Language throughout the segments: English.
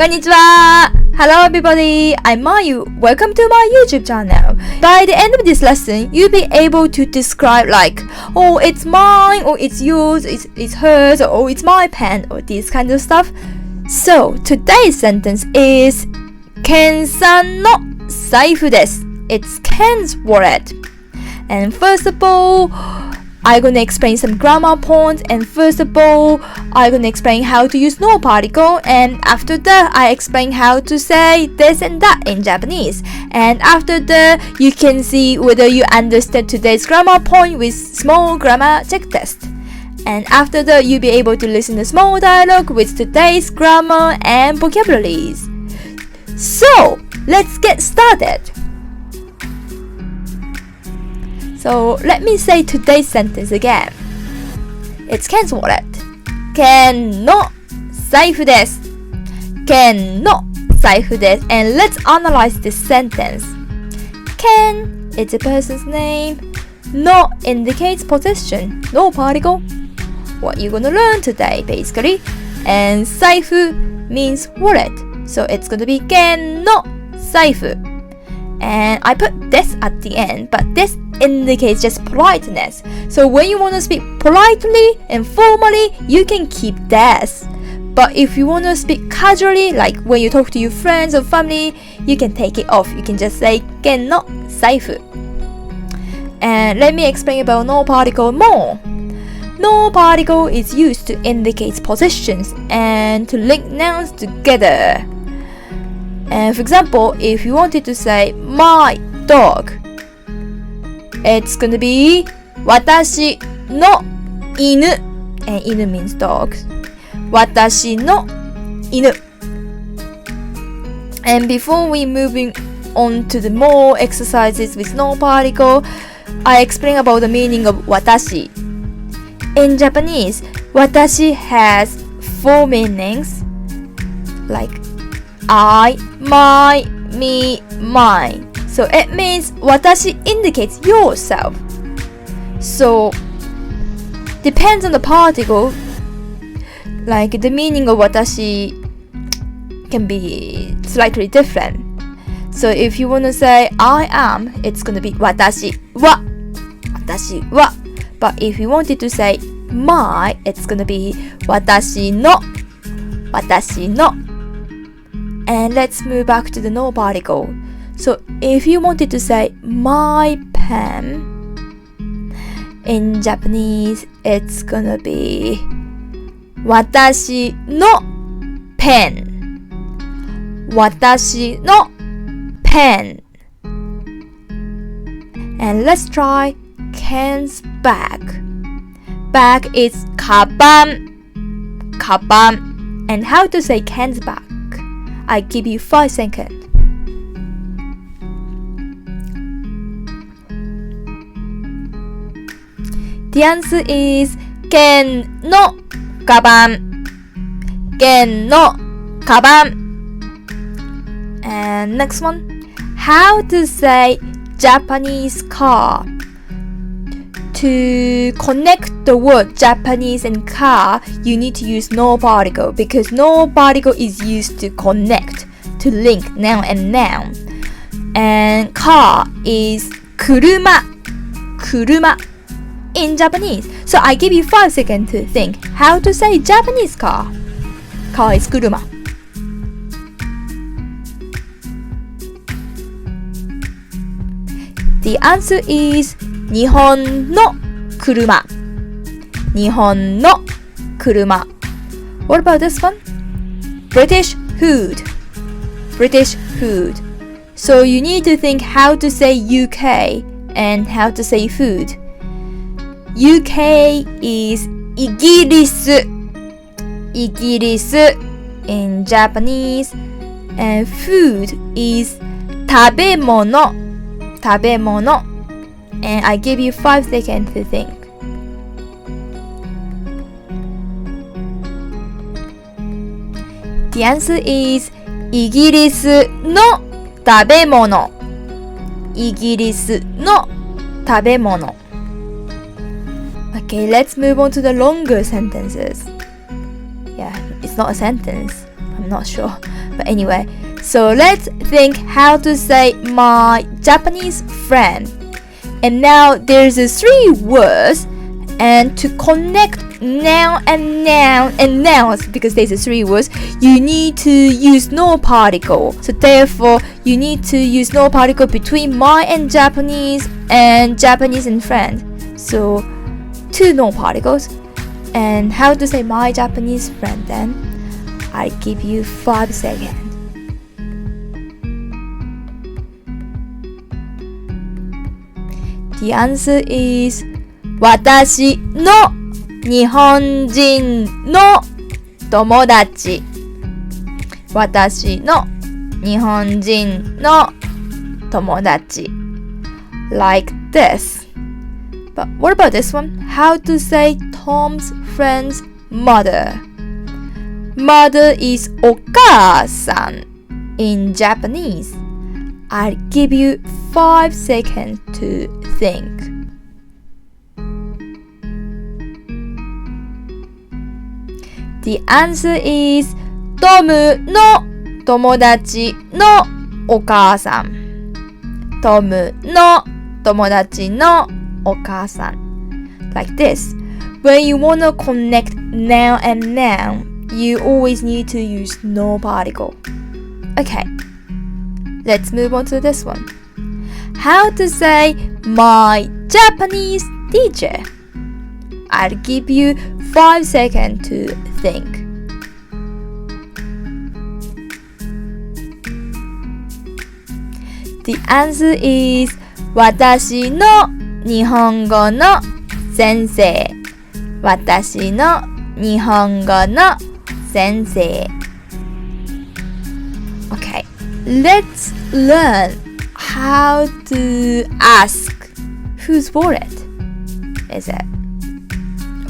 Konnichiwa! Hello everybody, I'm Mayu. Welcome to my YouTube channel. By the end of this lesson, you'll be able to describe like, oh, it's mine, or it's yours, it's hers, or oh, it's my pen, or this kind of stuff. So, today's sentence is Ken-san no zaifu desu. It's Ken's wallet. And first of all, I'm gonna explain some grammar points, and first of all, I'm gonna explain how to use no particle, and after that, I explain how to say this and that in Japanese. And after that, you can see whether you understand today's grammar point with small grammar check test. And after that, you'll be able to listen to small dialogue with today's grammar and vocabularies. So, let's get started. So let me say today's sentence again. It's Ken's wallet. Ken no zaifu desu. Ken no zaifu desu. And let's analyze this sentence. Ken is a person's name. No indicates possession. No particle. What you're gonna learn today basically. And zaifu means wallet. So it's gonna be Ken no zaifu. And I put this at the end, but this indicates just politeness. So when you want to speak politely and formally, you can keep this. But if you want to speak casually, like when you talk to your friends or family, you can take it off. You can just say Ken no zaifu. And let me explain about no particle more. No particle is used to indicate possessions and to link nouns together. And for example, if you wanted to say my dog, it's gonna be watashi no inu, and inu means dog. Watashi no inu. And before we moving on to the more exercises with no particle, I explain about the meaning of watashi. In Japanese, watashi has 4 meanings, like I, my, me, mine. So it means watashi indicates yourself. So depends on the particle, like the meaning of watashi can be slightly different. So if you want to say I am, it's going to be watashi wa. Watashi wa. But if you wanted to say my, it's going to be watashi no. Watashi no. And let's move back to the no particle. So if you wanted to say my pen, in Japanese it's gonna be watashi no pen. Watashi no pen. And let's try Ken's bag. Bag is kaban. Kaban. And how to say Ken's bag? I give you 5 seconds. The answer is Ken no kaban. Ken no kaban. And next one, how to say Japanese car. To connect the word Japanese and car, you need to use no particle, because no particle is used to connect, to link noun and noun. And car is kuruma. Kuruma in Japanese. So I give you 5 seconds to think how to say Japanese car. Car is kuruma. The answer is Nihon no kuruma. Nihon no kuruma. What about this one? British hood. British hood. So you need to think how to say UK and how to say food. UK is イギリス. イギリス in Japanese. And food is 食べ物. 食べ物. And I give you 5 seconds to think. The answer is イギリスの食べ物。イギリスの食べ物。Okay, let's move on to the longer sentences. Yeah, it's not a sentence. I'm not sure. But anyway, so let's think how to say my Japanese friend. And now there's a 3 words, and to connect noun and nouns, because there's a 3 words, you need to use no particle. So therefore, you need to use no particle between my and Japanese and friend. So 2 no particles. And how to say my Japanese friend then? I give you 5 seconds. The answer is 私の日本人の友達。私の日本人の友達。Like this. But what about this one? How to say Tom's friend's mother? Mother is お母さん in Japanese. I'll give you 5 seconds to think. The answer is トムの友達のお母さん。トムの友達のお母さん。Like this. When you want to connect noun and noun, you always need to use no particle. Okay, let's move on to this one. How to say my Japanese teacher? I'll give you 5 seconds to think. The answer is 私の日本語の先生。私の日本語の先生。Okay, let's learn how to ask whose wallet is it.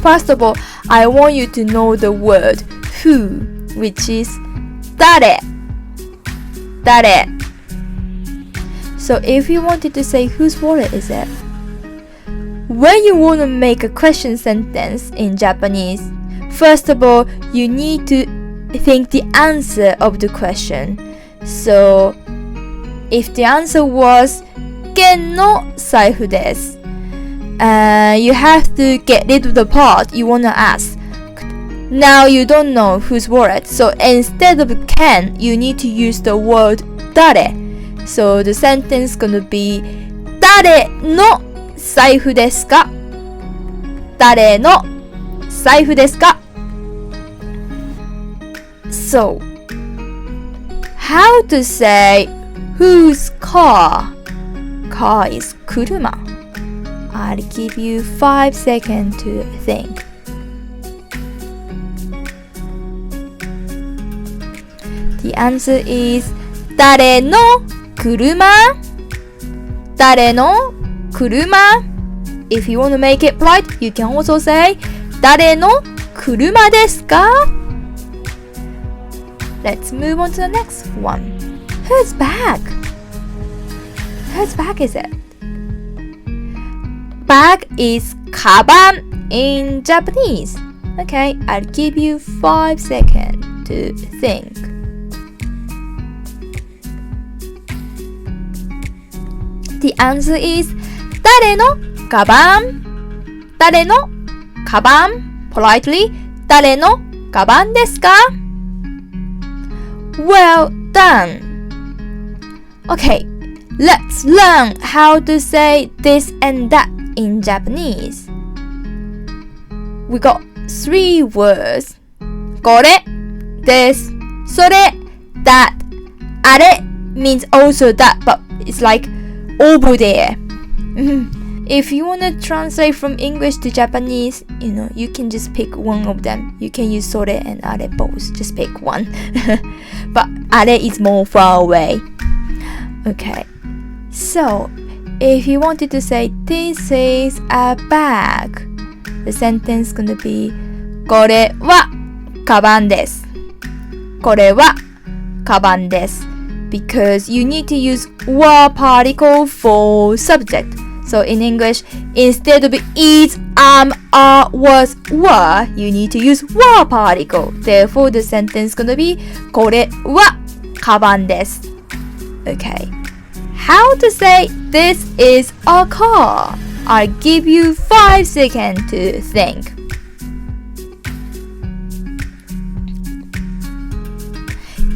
First of all, I want you to know the word who, which is 誰。誰。So if you wanted to say whose wallet is it, when you want to make a question sentence in Japanese, first of all, you need to think the answer of the question. So if the answer was 剣の財布です、you have to get rid of the part you want to ask. Now you don't know whose wallet, so instead of can, you need to use the word 誰. So the sentence gonna be 誰の財布ですか？誰の財布ですか？ So, how to say whose car? Car is 車. I'll give you 5 seconds to think. The answer is 誰の車？誰の車？ If you want to make it polite, you can also say 誰の車ですか？ Let's move on to the next one. Whose bag? Whose bag is it? Bag is カバン in Japanese. Okay, I'll give you 5 seconds to think. The answer is 誰のカバン？誰のカバン？ Politely, 誰のカバンですか？ Well done. Okay, let's learn how to say this and that in Japanese. We got 3 words. これです。それ、that. あれ means also that, but it's like over there. If you want to translate from English to Japanese, you can just pick one of them. You can use それ and あれ both. Just pick one. But あれ is more far away. Okay. So, if you wanted to say this is a bag, the sentence is gonna be これはカバンです。これはカバンです。Because you need to use wa particle for subject. So in English, instead of is, are, was, were, you need to use were particle. Therefore, the sentence gonna be これはカバンです。Okay. How to say this is a car? I'll give you 5 seconds to think.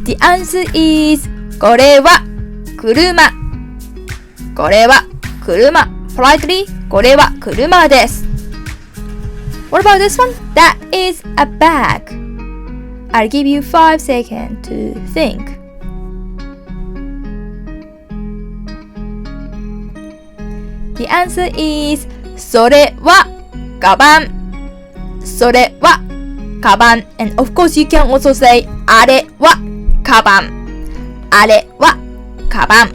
The answer is これは車。これは車。Politely, これは車です。What about this one? That is a bag. I'll give you 5 seconds to think. The answer is それはカバン。それはカバン。And of course you can also say あれはカバン。あれはカバン。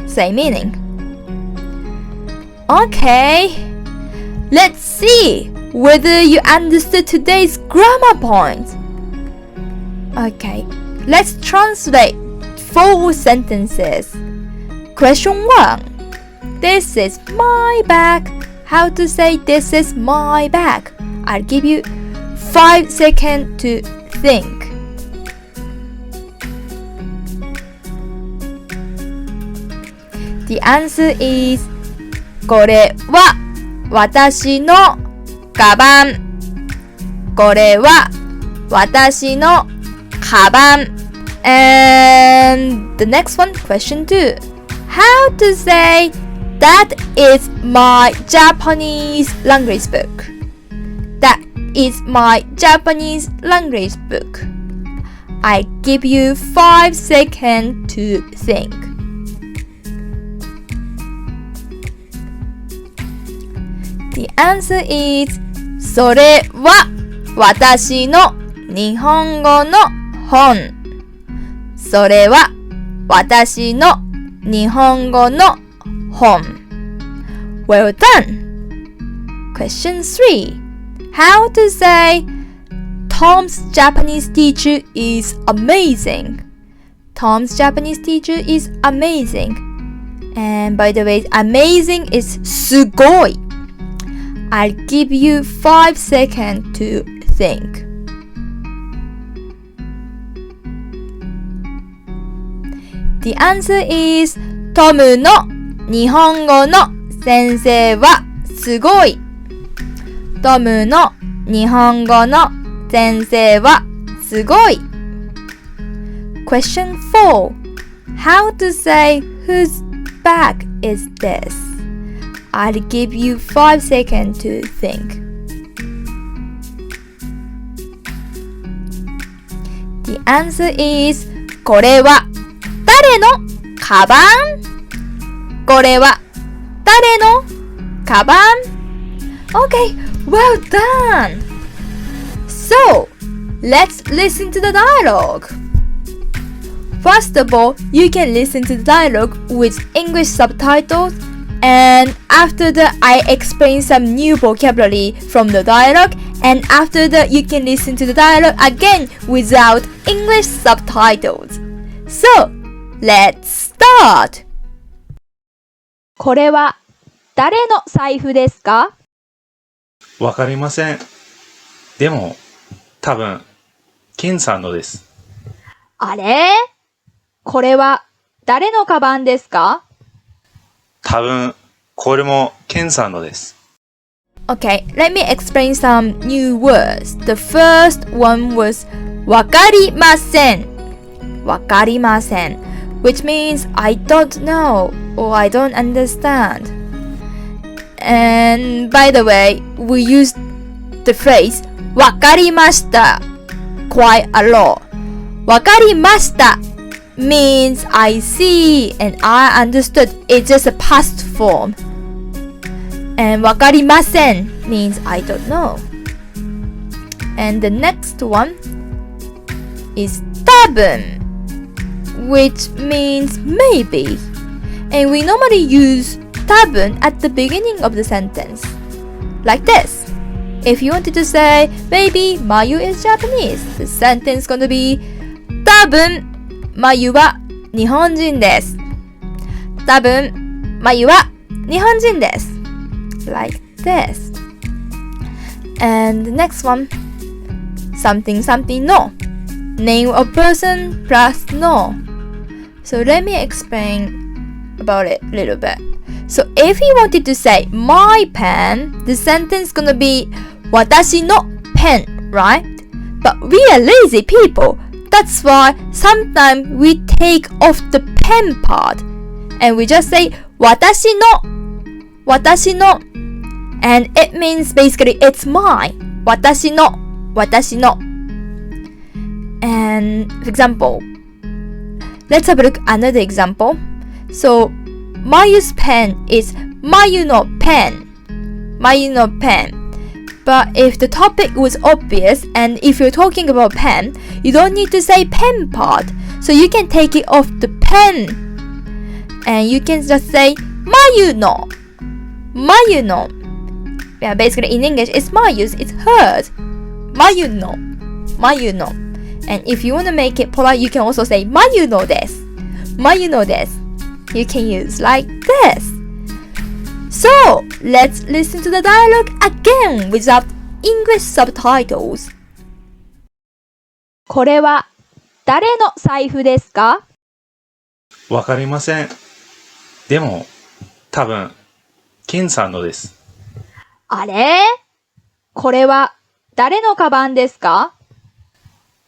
Same meaning. Okay. Let's see whether you understood today's grammar points. Okay. Let's translate 4 sentences. Question 1. This is my bag. How to say this is my bag? I'll give you 5 seconds to think. The answer is これは私のカバン。これは私のカバン。And the next one, question 2. How to say that is my Japanese language book? That is my Japanese language book. I give you 5 seconds to think. The answer is それは私の日本語の本。それは私の日本語の本。Well done! Question 3. How to say Tom's Japanese teacher is amazing? Tom's Japanese teacher is amazing. And by the way, amazing is すごい。I'll give you 5 seconds to think. The answer is トムの日本語の先生はすごい。トムの日本語の先生はすごい。Question 4. How to say whose bag is this?I'll give you 5 seconds to think. The answer is これは誰のカバン？これは誰のカバン？ Okay, well done! So, let's listen to the dialogue. First of all, you can listen to the dialogue with English subtitles.And after that, I explain some new vocabulary from the dialogue. And after that, you can listen to the dialogue again without English subtitles. So, let's start! これは誰の財布ですか？わかりません。でも、多分、ケンさんのです。あれ？これは誰のカバンですか？多分、これもケンさんのです。Okay, let me explain some new words. The first one was わかりません。わかりません。Which means I don't know or I don't understand. And by the way, we use the phrase わかりました quite a lot. わかりましたmeans I see and I understood. It's just a past form. And わかりません means I don't know. And the next one is 多分 which means maybe. And we normally use 多分 at the beginning of the sentence. Like this. If you wanted to say, maybe Mayu is Japanese, the sentence is going to be 多分マユは日本人です。多分マユは日本人です。Like this. And the next one. Something something no. Name of person plus no. So let me explain about it a little bit. So if you wanted to say my pen, the sentence gonna be 私の pen, right? But we are lazy people. That's why sometimes we take off the pen part and we just say 私の and it means basically it's mine. 私の And for example, let's have a look at another example. So Mayu's pen is Mayu no pen. But if the topic was obvious and if you're talking about pen, you don't need to say pen part. So you can take it off the pen. And you can just say Mayu no. Yeah, basically in English it's Mayu's, it's hers. Mayu no. And if you want to make it polite, you can also say Mayu no desu. You can use like this. So, let's listen to the dialogue again without English subtitles. これは誰の財布ですか？わかりません。でも、多分、ケンさんのです。あれ？これは誰のカバンですか？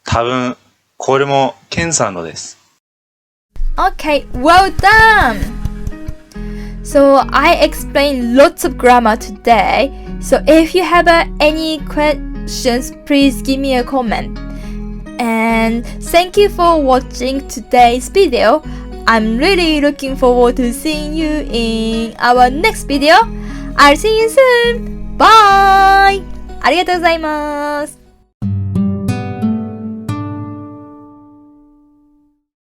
多分、これもケンさんのです。Okay, well done! So I explained lots of grammar today. So if you have any questions, please give me a comment. And thank you for watching today's video. I'm really looking forward to seeing you in our next video. I'll see you soon. Bye! ありがとうございます。